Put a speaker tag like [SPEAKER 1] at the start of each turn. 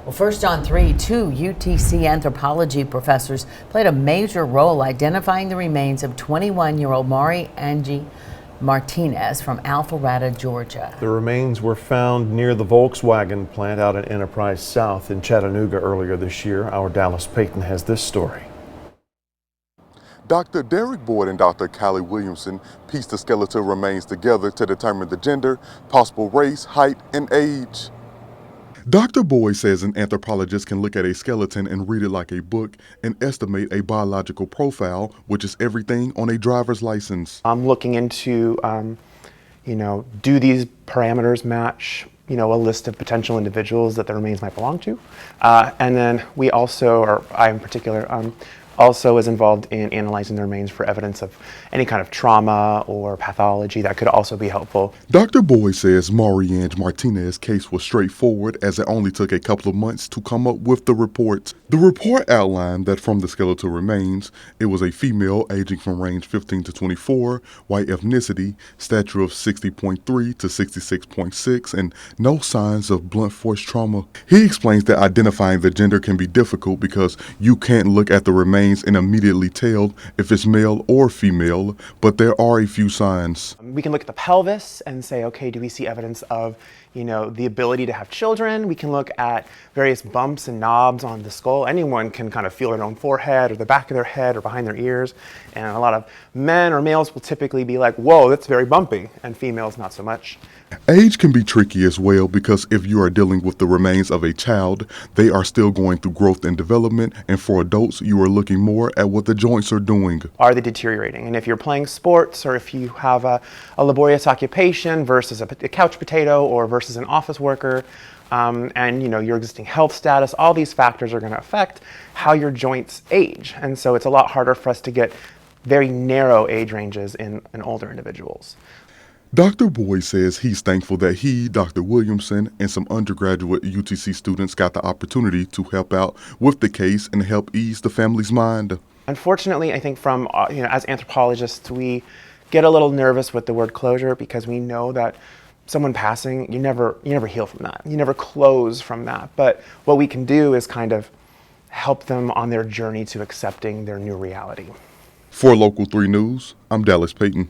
[SPEAKER 1] Well, first on three, two UTC anthropology professors played a major role identifying the remains of 21-year-old Mari Angie Martinez from Alpharetta, Georgia.
[SPEAKER 2] The remains were found near the Volkswagen plant out at Enterprise South in Chattanooga earlier this year. Our Dallas Payton has this story.
[SPEAKER 3] Dr. Derek Boyd and Dr. Kylie Williamson pieced the skeletal remains together to determine the gender, possible race, height, and age. Dr. Boyd says an anthropologist can look at a skeleton and read it like a book and estimate a biological profile, which is everything on a driver's license.
[SPEAKER 4] I'm looking into, do these parameters match, a list of potential individuals that the remains might belong to? And then we also, or I in particular, also is involved in analyzing the remains for evidence of any kind of trauma or pathology that could also be helpful.
[SPEAKER 3] Dr. Boyd says Mari Angie Martinez's case was straightforward, as it only took a couple of months to come up with the report. The report outlined that from the skeletal remains, it was a female aging from range 15 to 24, white ethnicity, stature of 60.3 to 66.6, and no signs of blunt force trauma. He explains that identifying the gender can be difficult because you can't look at the remains and immediately tell if it's male or female, but there are a few signs.
[SPEAKER 4] We can look at the pelvis and say, okay, do we see evidence of, the ability to have children? We can look at various bumps and knobs on the skull. Anyone can kind of feel their own forehead or the back of their head or behind their ears. And a lot of men or males will typically be like, whoa, that's very bumpy, and females not so much.
[SPEAKER 3] Age can be tricky as well, because if you are dealing with the remains of a child, they are still going through growth and development, and for adults, you are looking more at what the joints are doing.
[SPEAKER 4] Are they deteriorating? And if you're playing sports, or if you have a laborious occupation versus a couch potato or versus an office worker, and your existing health status, all these factors are going to affect how your joints age. And so it's a lot harder for us to get very narrow age ranges in older individuals.
[SPEAKER 3] Dr. Boyd says he's thankful that he, Dr. Williamson, and some undergraduate UTC students got the opportunity to help out with the case and help ease the family's mind.
[SPEAKER 4] Unfortunately, I think from, as anthropologists, we get a little nervous with the word closure, because we know that someone passing, you never heal from that. You never close from that. But what we can do is kind of help them on their journey to accepting their new reality.
[SPEAKER 3] For Local 3 News, I'm Dallas Payton.